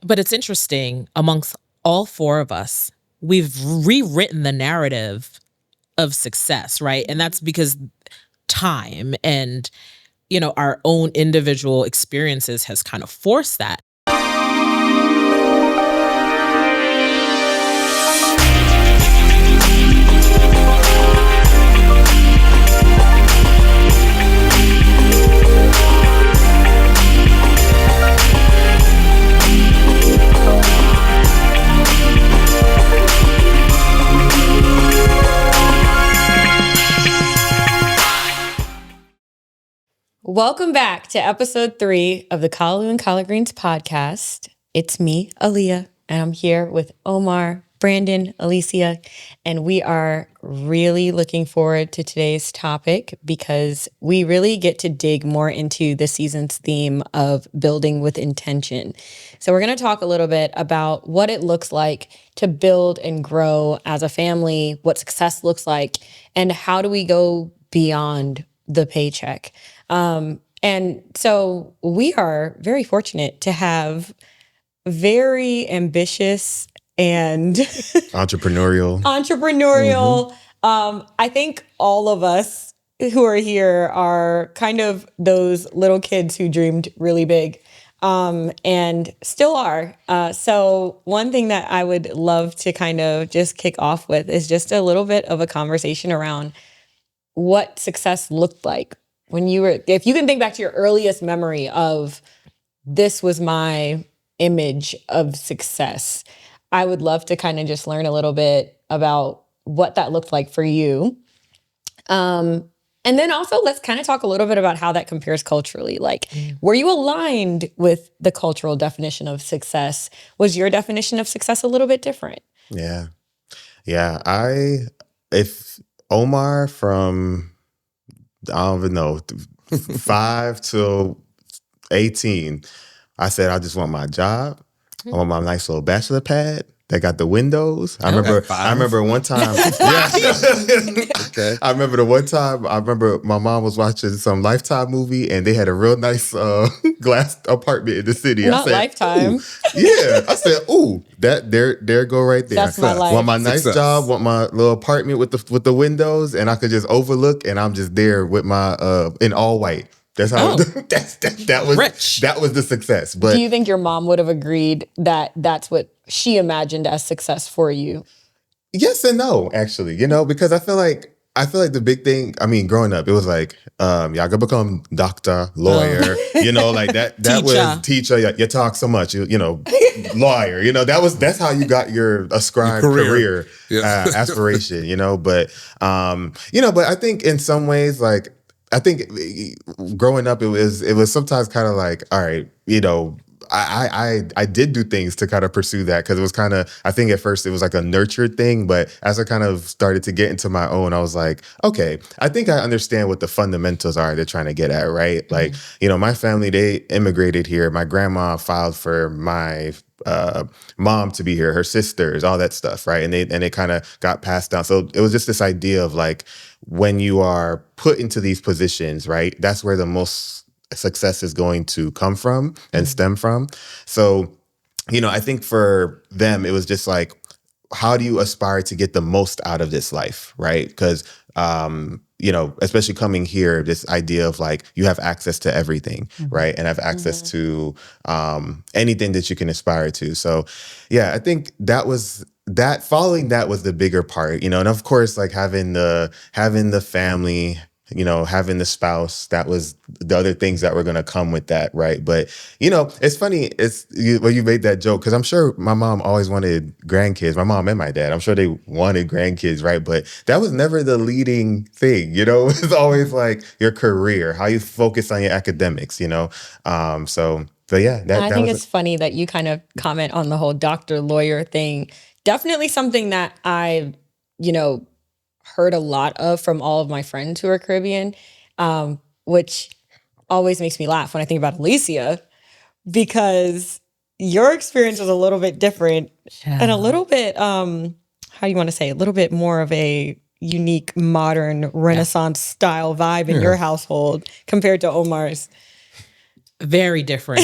But it's interesting, amongst all four of us, we've rewritten the narrative of success, right? And that's because time and, our own individual experiences has kind of forced that. Welcome back to episode 3 of the Kalu and Collard Greens podcast. It's me, Aaliyah, and I'm here with Omar, Brandon, Alicia, and we are really looking forward to today's topic because we really get to dig more into this season's theme of building with intention. So we're going to talk a little bit about what it looks like to build and grow as a family, what success looks like, and how do we go beyond the paycheck. And so we are very fortunate to have very ambitious and entrepreneurial. I think all of us who are here are kind of those little kids who dreamed really big, and still are. So one thing that I would love to kind of just kick off with is just a little bit of a conversation around what success looked like. If you can think back to your earliest memory of this was my image of success, I would love to kind of just learn a little bit about what that looked like for you. And then also let's kind of talk a little bit about how that compares culturally. Like, were you aligned with the cultural definition of success? Was your definition of success a little bit different? Yeah. If Omar from, I don't even know, 5 to 18, I said, I just want my job. I want my nice little bachelor pad that got the windows. I remember one time. Okay. I remember my mom was watching some Lifetime movie and they had a real nice glass apartment in the city. Not I said, Lifetime. Yeah. I said, ooh, there go right there. That's my life. Want my nice job, want my little apartment with the windows, and I could just overlook, and I'm just there with my in all white. That's how that was rich. That was the success. But do you think your mom would have agreed that that's what she imagined as success for you? Yes and no, actually. Because I feel like the big thing, growing up, it was like, y'all gonna become doctor, lawyer, like that was teacher, you talk so much, lawyer, that's how you got your ascribed career aspiration, but I think in some ways, like, I think growing up, it was sometimes kind of like, all right, I did do things to kind of pursue that because it was kind of, I think at first it was like a nurtured thing, but as I kind of started to get into my own, I was like, okay, I think I understand what the fundamentals are they're trying to get at, right? Mm-hmm. Like, my family, they immigrated here. My grandma filed for my mom to be here, her sisters, all that stuff, right? And it kind of got passed down. So it was just this idea of like, when you are put into these positions, right, that's where the most success is going to come from and stem from. So, I think for them, it was just like, how do you aspire to get the most out of this life, right? Because, especially coming here, this idea of like, you have access to everything, right? And have access to anything that you can aspire to. So, yeah, I think following that was the bigger part, and of course, like having the family, having the spouse, that was the other things that were going to come with that, right? But, it's funny, you made that joke, because I'm sure my mom always wanted grandkids, my mom and my dad, I'm sure they wanted grandkids, right? But that was never the leading thing, it was always like your career, how you focus on your academics, So yeah. I think it's funny that you kind of comment on the whole doctor, lawyer thing. Definitely something that I've, heard a lot of from all of my friends who are Caribbean, which always makes me laugh when I think about Alicia, because your experience was a little bit different and a little bit, how do you want to say, a little bit more of a unique, modern, Renaissance style vibe in your household compared to Omar's. Very different.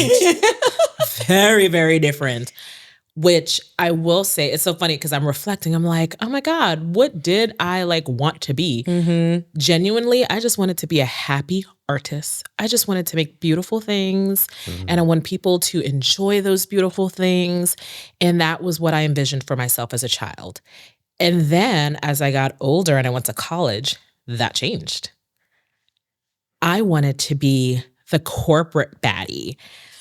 very, very different. Which I will say, it's so funny because I'm reflecting. I'm like, oh my God, what did I like want to be? Genuinely, I just wanted to be a happy artist. I just wanted to make beautiful things. And I want people to enjoy those beautiful things. And that was what I envisioned for myself as a child. And then as I got older and I went to college, that changed. I wanted to be the corporate baddie.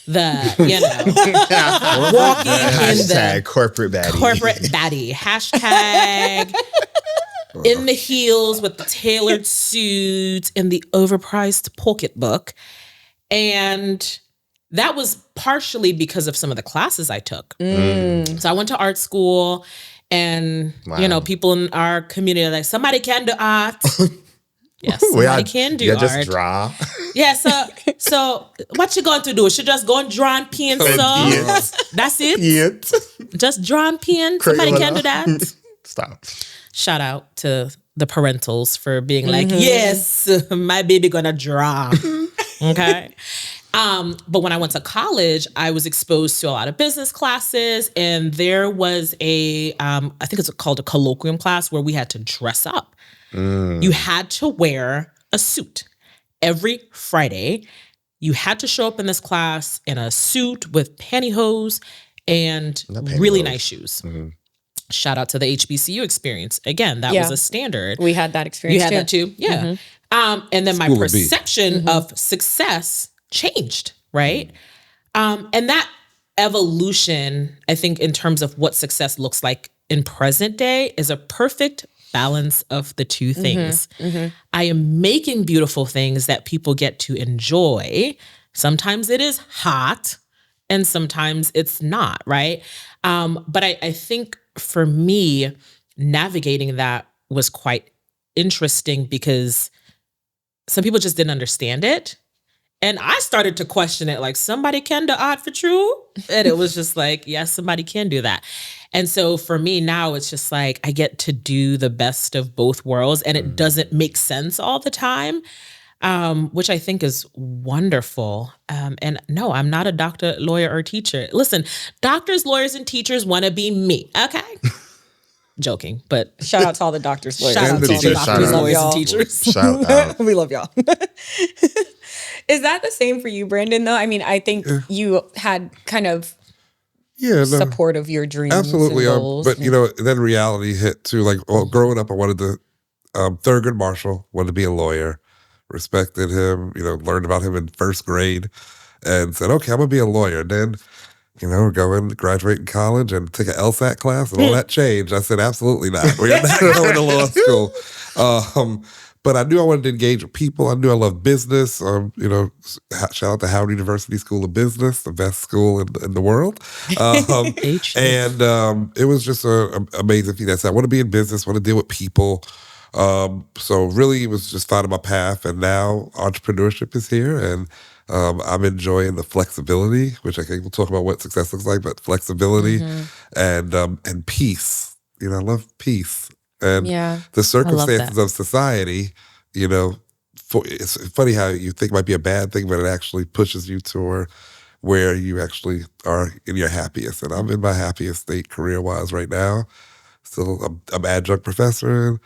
Walking in the corporate baddie. Corporate baddie. Hashtag in the heels with the tailored suits and the overpriced pocketbook. And that was partially because of some of the classes I took. So I went to art school and, people in our community are like, somebody can do art. Yes, somebody can do art. Just draw. Yeah, so what you going to do? Should just go and draw and paint some? That's it? Yeah. Just draw and paint? Somebody can do that? Stop. Shout out to the parentals for being like, yes, my baby gonna draw. Okay. But when I went to college, I was exposed to a lot of business classes, and there was I think it's called a colloquium class where we had to dress up. You had to wear a suit. Every Friday, you had to show up in this class in a suit with pantyhose and really nice shoes. Shout out to the HBCU experience. Again, that was a standard. We had that experience. You had that too? Yeah. And then my perception of success changed, right? And that evolution, I think, in terms of what success looks like in present day is a perfect balance of the two things. I am making beautiful things that people get to enjoy. Sometimes it is hot and sometimes it's not, right? But I think for me, navigating that was quite interesting because some people just didn't understand it. And I started to question it, like, somebody can do art for true? And it was just like, yes, somebody can do that. And so for me now, it's just like, I get to do the best of both worlds and it doesn't make sense all the time, which I think is wonderful. And no, I'm not a doctor, lawyer, or teacher. Listen, doctors, lawyers, and teachers want to be me, okay? Joking, but shout out to all the doctors, lawyers. Shout out to all the doctors, lawyers, and teachers. Shout out. We love y'all. Is that the same for you, Brandon, though? I mean, I think you had kind of support of your dreams. Absolutely. And goals. But, then reality hit too. Like, growing up, I wanted to, Thurgood Marshall, wanted to be a lawyer, respected him, learned about him in first grade and said, okay, I'm going to be a lawyer. And then, graduate in college and take an LSAT class and all that changed. I said, absolutely not. We're not going to law school. But I knew I wanted to engage with people. I knew I loved business. Shout out to Howard University School of Business, the best school in the world. And it was just an amazing thing. I said, I want to be in business, want to deal with people. So really it was just finding my path. And now entrepreneurship is here. And I'm enjoying the flexibility, which I think we'll talk about what success looks like, but flexibility and peace. I love peace. And the circumstances of society, it's funny how you think it might be a bad thing, but it actually pushes you toward where you actually are in your happiest. And I'm in my happiest state career-wise right now. Still, I'm adjunct professor.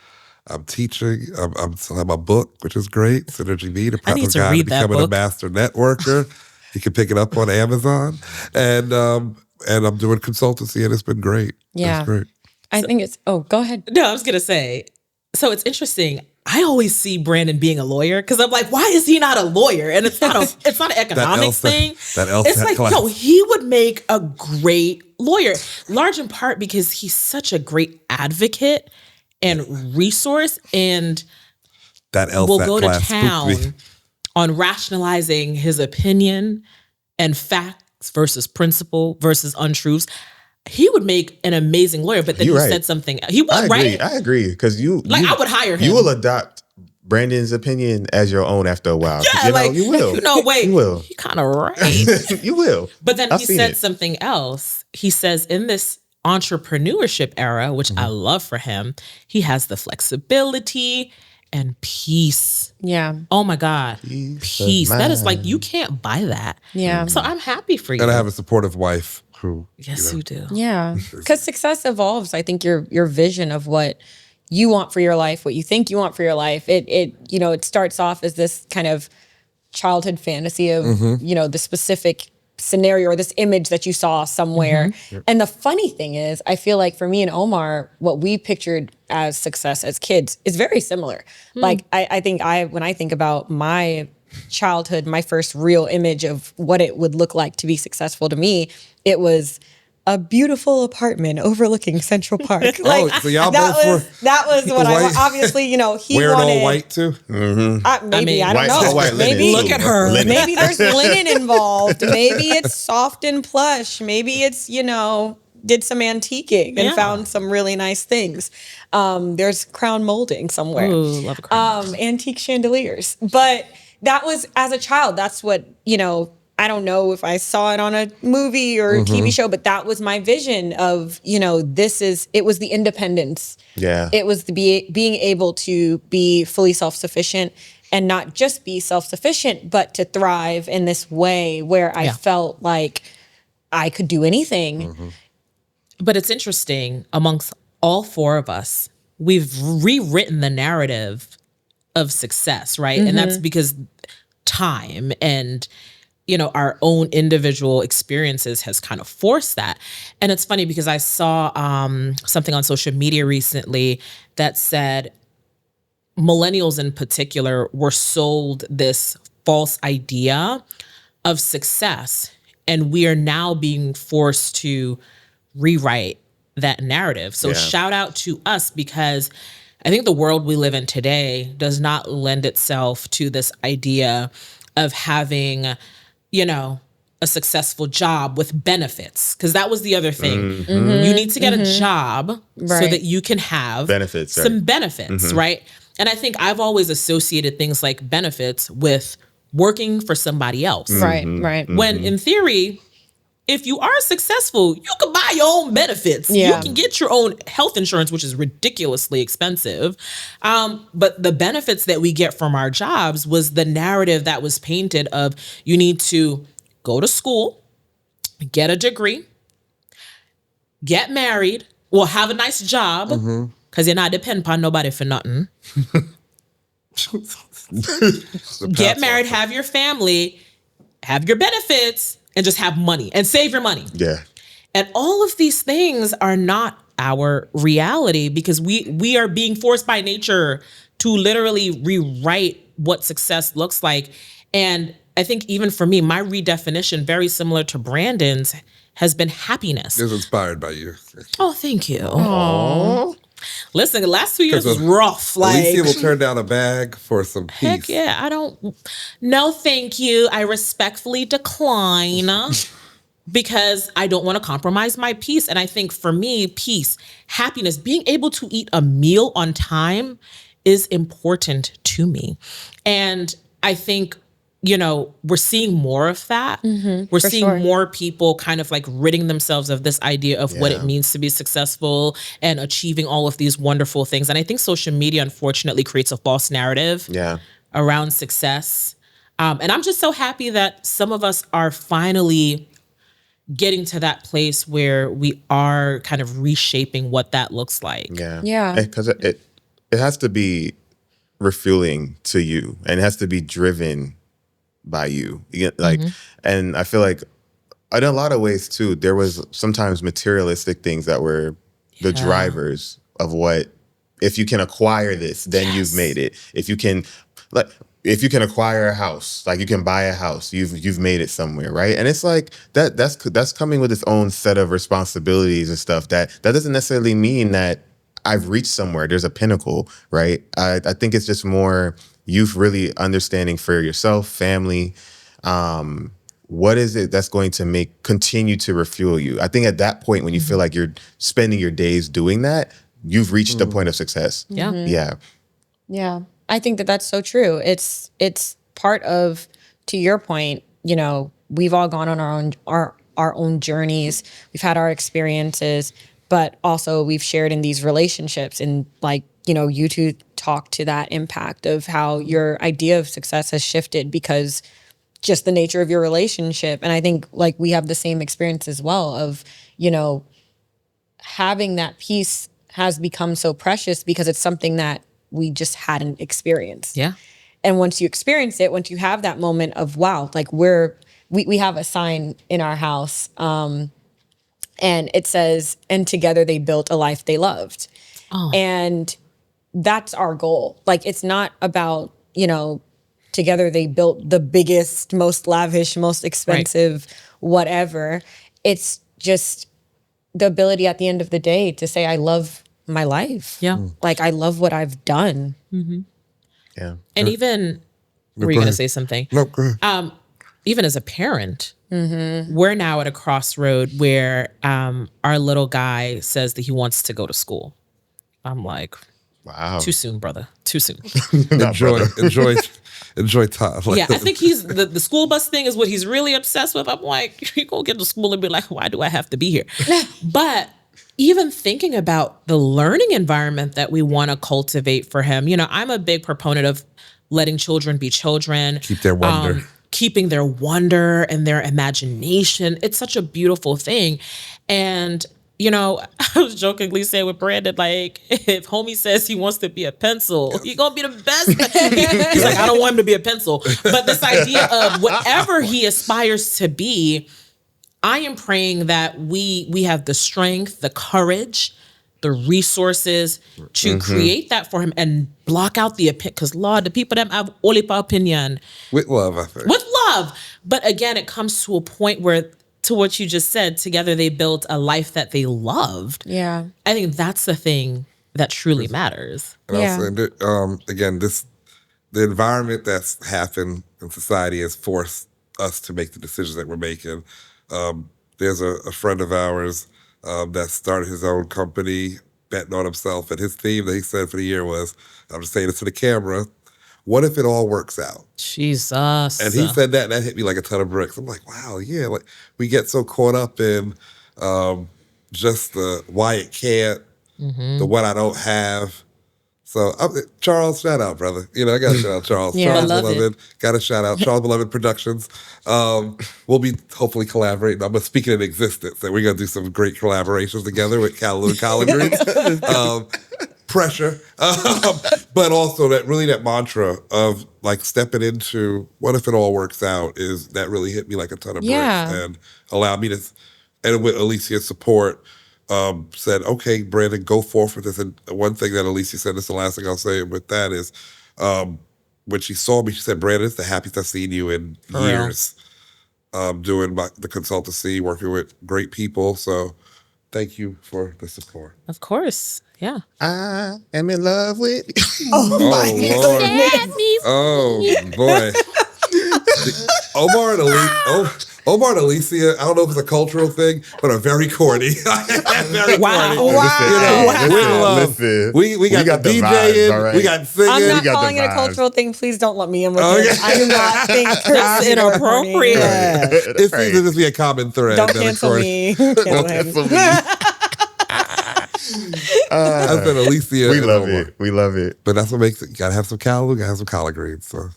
I'm teaching. I'm still have my book, which is great. Synergy Me, the Practical Guide to Becoming a Master Networker. You can pick it up on Amazon. And I'm doing consultancy, and it's been great. Yeah. It's great. I think it's, go ahead. No, I was going to say, so it's interesting. I always see Brandon being a lawyer because I'm like, why is he not a lawyer? And it's not an economics thing. It's like, class. No, he would make a great lawyer, large in part because he's such a great advocate and resource, and that LSAT will go to class town on rationalizing his opinion and facts versus principle versus untruths. He would make an amazing lawyer, but then he said something. He would, right? I agree. Because I would hire him. You will adopt Brandon's opinion as your own after a while. Yeah, you will. Wait. You will. He kind of right. You will. But then he said something else. He says in this entrepreneurship era, which I love for him, he has the flexibility and peace. Yeah. Oh my God. Peace. That is like, you mind. can't buy that. Yeah. So I'm happy for you. And I have a supportive wife who, Yes, you do. Yeah. Because success evolves. I think your vision of what you want for your life, what you think you want for your life, it starts off as this kind of childhood fantasy of, the specific scenario or this image that you saw somewhere. And the funny thing is, I feel like for me and Omar, what we pictured as success as kids is very similar. Like I think when I think about my childhood, my first real image of what it would look like to be successful to me, it was a beautiful apartment overlooking Central Park. so y'all that both was what white? obviously, he wearing wanted all white too. maybe I don't White- know. white linen, Maybe too. Look at her. Linen. maybe there's linen involved. Maybe it's soft and plush. Maybe it's, did some antiquing and Yeah. found some really nice things. There's crown molding somewhere. Ooh, love a crown. Antique chandeliers. But that was, as a child, that's what, I don't know if I saw it on a movie or TV show, but that was my vision of, it was the independence. Yeah. It was being able to be fully self-sufficient, and not just be self-sufficient, but to thrive in this way where I felt like I could do anything. But it's interesting, amongst all four of us, we've rewritten the narrative of success, right? And that's because time and our own individual experiences has kind of forced that. And it's funny because I saw something on social media recently that said millennials in particular were sold this false idea of success. And we are now being forced to rewrite that narrative. So shout out to us, because I think the world we live in today does not lend itself to this idea of having a successful job with benefits, because that was the other thing. You need to get a job so that you can have Benefits, right. some benefits, right? And I think I've always associated things like benefits with working for somebody else. Right. When in theory, if you are successful, you can buy your own benefits. Yeah. You can get your own health insurance, which is ridiculously expensive. But the benefits that we get from our jobs was the narrative that was painted of, you need to go to school, get a degree, get married, well, have a nice job, because you're not dependent upon nobody for nothing. Get married, have your family, have your benefits, and just have money and save your money. Yeah. And all of these things are not our reality, because we are being forced by nature to literally rewrite what success looks like. And I think even for me, my redefinition, very similar to Brandon's, has been happiness. It was inspired by you. Oh, thank you. Listen, the last 2 years was rough. Alicia will turn down a bag for some peace. Heck yeah, I don't. No, thank you. I respectfully decline because I don't want to compromise my peace. And I think for me, peace, happiness, being able to eat a meal on time is important to me. And I think, we're seeing more of that. We're seeing more people kind of like ridding themselves of this idea of what it means to be successful and achieving all of these wonderful things. And I think social media, unfortunately, creates a false narrative around success. And I'm just so happy that some of us are finally getting to that place where we are kind of reshaping what that looks like. Yeah. Because it has to be refueling to you, and it has to be driven by you. And I feel like in a lot of ways too, there was sometimes materialistic things that were the drivers of what, if you can acquire this, then you've made it. If you can acquire a house, like you can buy a house, you've made it somewhere, right? And it's like that's coming with its own set of responsibilities and stuff. That doesn't necessarily mean that I've reached somewhere. There's a pinnacle, right? I think it's just more youth really understanding for yourself, family, what is it that's going to continue to refuel you? I think at that point, when you feel like you're spending your days doing that, you've reached the point of success. Yeah. I think that's so true. It's part of, to your point, we've all gone on our own journeys. We've had our experiences, but also we've shared in these relationships, and you two talk to that impact of how your idea of success has shifted because just the nature of your relationship. And I think like we have the same experience as well of, you know, having that piece has become so precious because it's something that we just hadn't experienced. Yeah. And once you experience it, once you have that moment of, wow, like we have a sign in our house and it says, and together they built a life they loved. Oh. And that's our goal. Like, it's not about, you know, together they built the biggest, most lavish, most expensive, whatever. It's just the ability at the end of the day to say, I love my life. Yeah. Like, I love what I've done. Yeah. And even, were you going to say something? No, go ahead. Even as a parent, we're now at a crossroad where our little guy says that he wants to go to school. I'm like, Wow. too soon, brother. Too soon. Enjoy time. Like, Yeah, I think he's the school bus thing is what he's really obsessed with. I'm like, you go get to school and be like, why do I have to be here? But even thinking about the learning environment that we want to cultivate for him, you know, I'm a big proponent of letting children be children. Keep their wonder. Keeping their wonder and their imagination. It's such a beautiful thing. And, you know, I was jokingly saying with Brandon, like, if homie says he wants to be a pencil, he gonna be the best. He's like, I don't want him to be a pencil. But this idea of whatever he aspires to be, I am praying that we have the strength, the courage, the resources to create that for him and block out the opinion. Because, Lord, the people that have only opinion. with love, I think. With love. But again, it comes to a point where, to what you just said, together they built a life that they loved. Yeah. I think that's the thing that truly matters. And also, again, the environment that's happened in society has forced us to make the decisions that we're making. There's a friend of ours that started his own company, betting on himself, and his theme that he said for the year was, I'm just saying this to the camera, what if it all works out? Jesus. And he said that, and that hit me like a ton of bricks. I'm like, wow, yeah, like we get so caught up in just the why it can't, the what I don't have. So Charles, shout out, brother. You know, I got to shout out Charles. Yeah, Charles Beloved. Beloved. Got to shout out Charles Beloved Productions. We'll be hopefully collaborating. I'm speaking in existence, and we're gonna do some great collaborations together with Calhoun Collard Greens. Pressure, but also that mantra of like stepping into what if it all works out is that really hit me like a ton of bricks and allowed me to, and with Alicia's support, said, okay, Brandon, go forth with this. And one thing that Alicia said, this is the last thing I'll say with that is, when she saw me, she said, Brandon, it's the happiest I've seen you in years. Doing the consultancy, working with great people. So thank you for the support. Of course. Yeah. I am in love with you. Oh, Lord. Oh, boy. Omar and Alicia, I don't know if it's a cultural thing, but are very corny. Very Wow. corny. Listen, We got the DJing, vibes, all right? we got singing. I'm not got the calling it a vibes. cultural thing. Please don't let me in with Okay. it. I do not think That's inappropriate. It seems to just be a common thread. Don't that of cancel course- me. Cancel him. I said Alicia. We and love Omar. it. We love it. But that's what makes it. You gotta have some Calhoun, gotta have some collard greens. So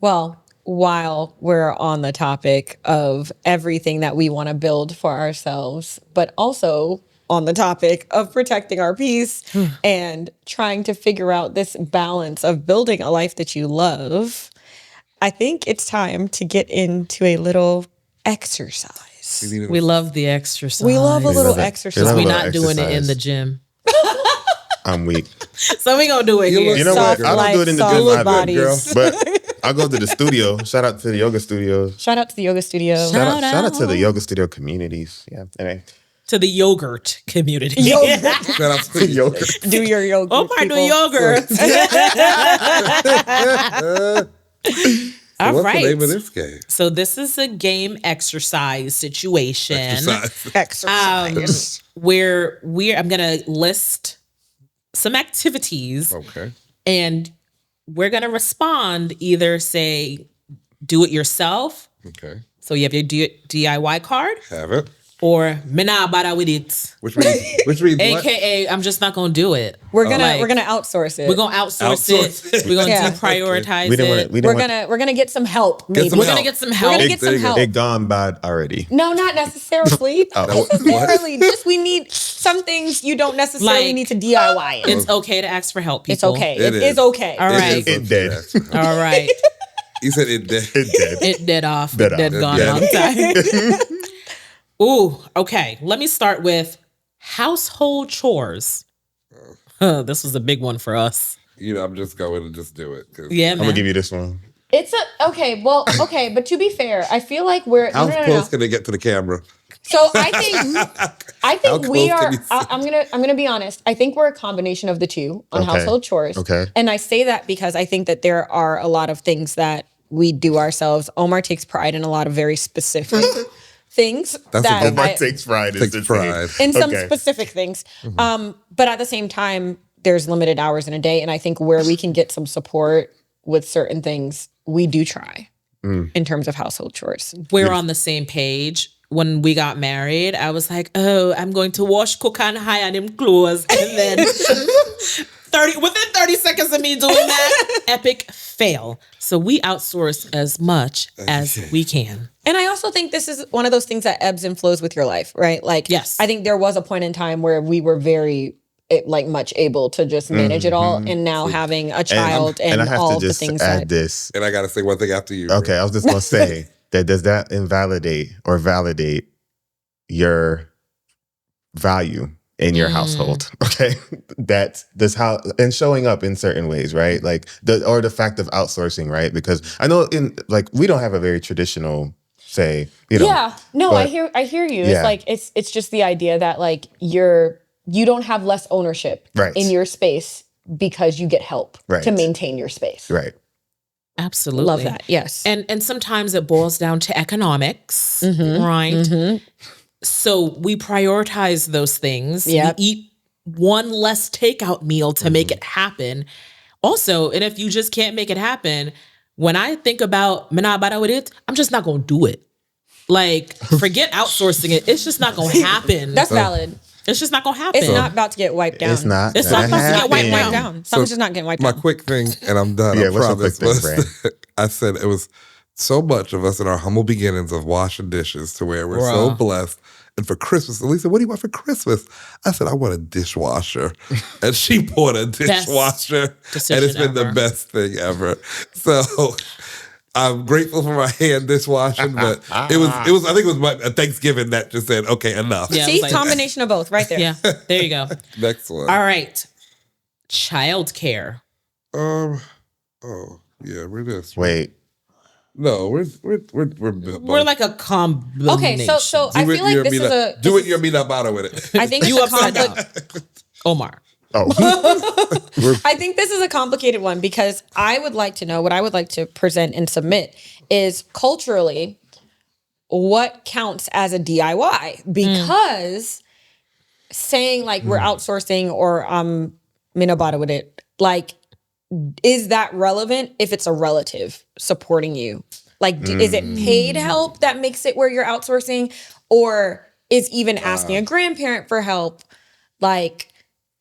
Well, while we're on the topic of everything that we want to build for ourselves, but also on the topic of protecting our peace and trying to figure out this balance of building a life that you love, I think it's time to get into a little exercise. We love the exercise. We love a little love it. exercise. We love We're a not little doing it in exercise. the gym. I'm weak. So we gonna do it here. You know what? Soft I don't do it in the life, gym soft either, bodies. girl. But I go to the studio. Shout out to the yoga studios. Shout out to the yoga studio. Shout out to the yoga studio communities. Yeah. Anyway. To the yogurt community. shout out to you. Yoga. Do your yoga. Omar do people. yogurt. All What's right. the name of this game? So this is a game exercise situation. Exercise. Where I'm gonna list some activities Okay. and we're gonna respond, either say do it yourself. Okay. So you have your DIY card, Have it. or me nah bother with it. Which means what? AKA, I'm just not gonna do it. We're gonna outsource it. We're gonna outsource it. We're gonna Yeah. deprioritize it. We're gonna get some help. Maybe. We're gonna get some help. We're gonna get some help. It gone bad already. No, not necessarily. Not necessarily. Just we need some things you don't necessarily need to DIY it. It's okay to ask for help, people. It's okay. It is okay. All right. It dead. All right. You said it dead. It dead. It dead off. Dead It dead off. gone Yeah. long time. Ooh, okay. Let me start with household chores. This was a big one for us. I'm just going to just do it. Yeah, I'm man. gonna give you this one. It's okay. Well, okay, but to be fair, I feel like we're How close can they get to the camera? So I think we close are. can you see? I'm gonna be honest. I think we're a combination of the two on household chores. Okay. And I say that because I think that there are a lot of things that we do ourselves. Omar takes pride in a lot of very specific things Omar takes pride. In some specific things. But at the same time, there's limited hours in a day, and I think where we can get some support with certain things, we do try in terms of household chores. We're on the same page. When we got married, I was like, oh, I'm going to wash, cook, and hire him clothes. And then within 30 seconds of me doing that, epic fail. So we outsource as much as we can. And I also think this is one of those things that ebbs and flows with your life, right? Like, yes. I think there was a point in time where we were very much able to just manage it all, and now having a child and I have all to of the just things add this. And I got to say one thing after you. Okay, I was just gonna say that does that invalidate or validate your value in your household? Okay, that's how and showing up in certain ways, right? Like the fact of outsourcing, right? Because I know we don't have a very traditional say, Yeah, no, but, I hear you. Yeah. It's like it's just the idea that like you don't have less ownership in your space because you get help to maintain your space. Right. Absolutely. Love that. Yes. And sometimes it boils down to economics, right? So we prioritize those things. Yep. We eat one less takeout meal to make it happen. Also, and if you just can't make it happen, when I think about menabara with it, I'm just not going to do it. Like, forget outsourcing it. It's just not going to happen. That's valid. It's just not going to happen. It's not about to get wiped down. It's not. It's not about to get wiped Wiped down. down. Something's just not getting wiped My down. quick thing, and I'm done. Yeah, I what's your promise. quick thing, Brand? I said it was so much of us in our humble beginnings of washing dishes to where we're so blessed. And for Christmas, Elisa, what do you want for Christmas? I said, I want a dishwasher. And she bought a dishwasher. And it's been the best thing ever. So I'm grateful for my hand dishwashing, but it was I think it was a Thanksgiving that just said, okay, enough. Yeah, See, combination of both right there. Yeah, there you go. Next one. All right. Childcare. Oh, yeah, we're this. Wait. No, we're We're like a combination. Okay, so I feel like this is a do it. You're me not bother with it. I think You it's a upside down. Omar. Oh. I think this is a complicated one because I would like to know what I would like to present and submit is culturally what counts as a DIY, because saying like we're outsourcing or minabara with it, like, is that relevant if it's a relative supporting you? Like, is it paid help that makes it where you're outsourcing, or is even asking a grandparent for help, like,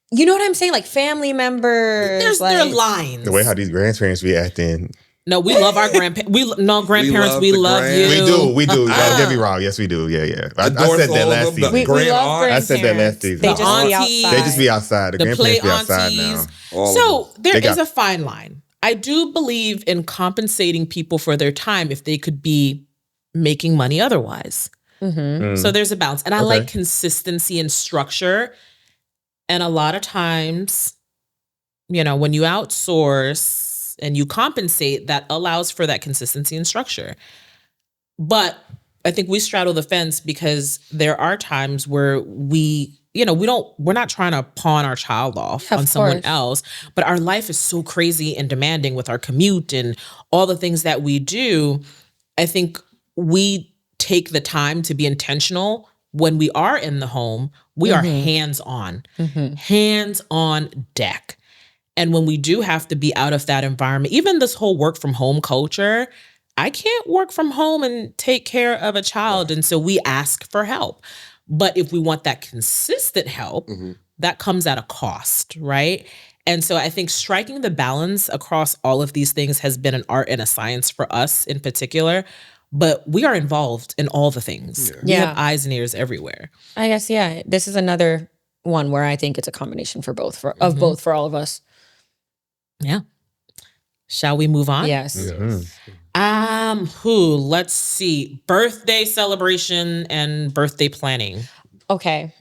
you know what I'm saying? Like family members. There are lines. The way how these grandparents be acting. No, we love our grandparents. Grandparents, we love you. We do. Don't get me wrong. Yes, we do. Yeah. I said that last season. We love I said that last season. They just be outside. They just be outside. The grandparents be outside now. So there is a fine line. I do believe in compensating people for their time if they could be making money otherwise. So there's a balance. And I like consistency and structure. And a lot of times, when you outsource and you compensate, that allows for that consistency and structure. But I think we straddle the fence because there are times where we're not trying to pawn our child off on someone else, but our life is so crazy and demanding with our commute and all the things that we do. I think we take the time to be intentional. When we are in the home, we are hands-on deck. And when we do have to be out of that environment, even this whole work from home culture, I can't work from home and take care of a child. And so we ask for help. But if we want that consistent help, that comes at a cost, right? And so I think striking the balance across all of these things has been an art and a science for us in particular. But we are involved in all the things. We have eyes and ears everywhere. I guess, this is another one where I think it's a combination for both, for all of us. Yeah. Shall we move on? Yes. Let's see. Birthday celebration and birthday planning. Okay.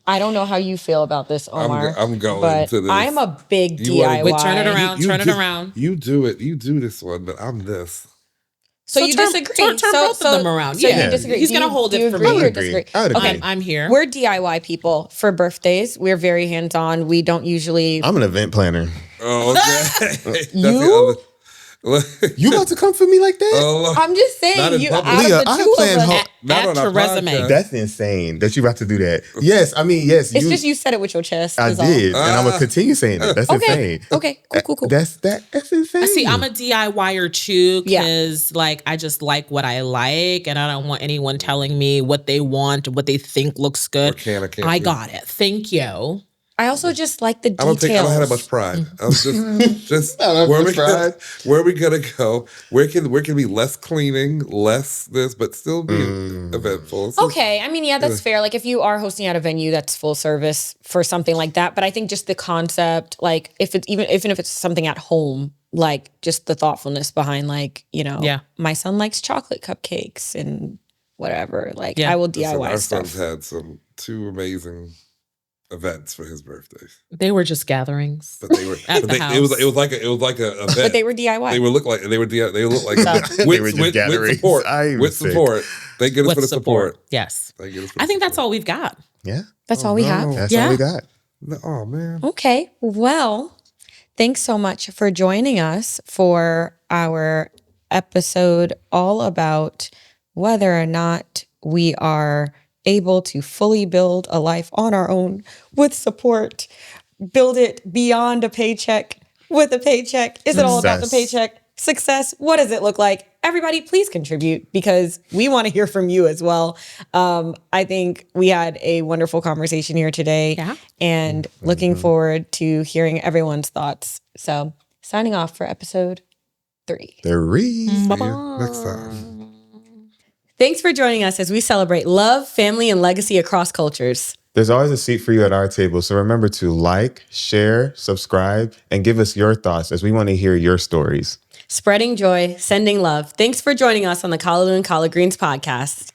I don't know how you feel about this, Omar. I'm going but to this. I'm a big DIY. Wait, turn it around. Turn it around. You do it. You do this one, but I'm this. So you disagree? Turn both of them around. So you disagree. He's going to hold it for agree me. or disagree? I would agree. Okay, I'm here. We're DIY people for birthdays. We're very hands-on. We don't usually. I'm an event planner. Oh, okay. That's You? the other. You about to come for me like that? Oh, I'm just saying, Not in you public. out Leah, of the I two plan of us. hard. not Add on your our resume. podcast. That's insane that you about to do that. Yes, I mean, yes. It's just you said it with your chest. I is all. did, and I'm gonna continue saying it. That's Okay. insane. Okay. Cool. That's insane. See, I'm a DIYer too, Yeah. because like I just like what I like, and I don't want anyone telling me what they want, what they think looks good. Or can or can't I do. got it. Thank you. I also just like the I don't details. have that much pride. I was just I don't have where much pride. where are we gonna go? Where can be less cleaning, less this, but still be eventful? It's just- Okay, I mean, that's fair. Like if you are hosting at a venue that's full service for something like that, but I think just the concept, like if it's even if it's something at home, like just the thoughtfulness behind, like my son likes chocolate cupcakes and whatever. Like I will Listen, DIY our stuff. son's had two amazing events for his birthdays, They were just gatherings. but they were At the it was like a event. But they were DIY. They look like They were just with gatherings. support. I'm With sick. support. Thank goodness With for the support. Yes. Thank goodness for I think the that's all we've got. Yeah, That's all we have. that's Yeah. all we got. support. Oh man. Okay. Well, thanks so much for joining us for our episode all about whether or not we are able to fully build a life on our own with support, build it beyond a paycheck with a paycheck. Is it all about the Success. paycheck? Success. What does it look like? Everybody, please contribute because we want to hear from you as well. I think we had a wonderful conversation here today and looking forward to hearing everyone's thoughts. So signing off for episode 3. The Reese. See you next time. Thanks for joining us as we celebrate love, family, and legacy across cultures. There's always a seat for you at our table, so remember to like, share, subscribe, and give us your thoughts as we want to hear your stories. Spreading joy, sending love. Thanks for joining us on the Callaloo and Collard Greens podcast.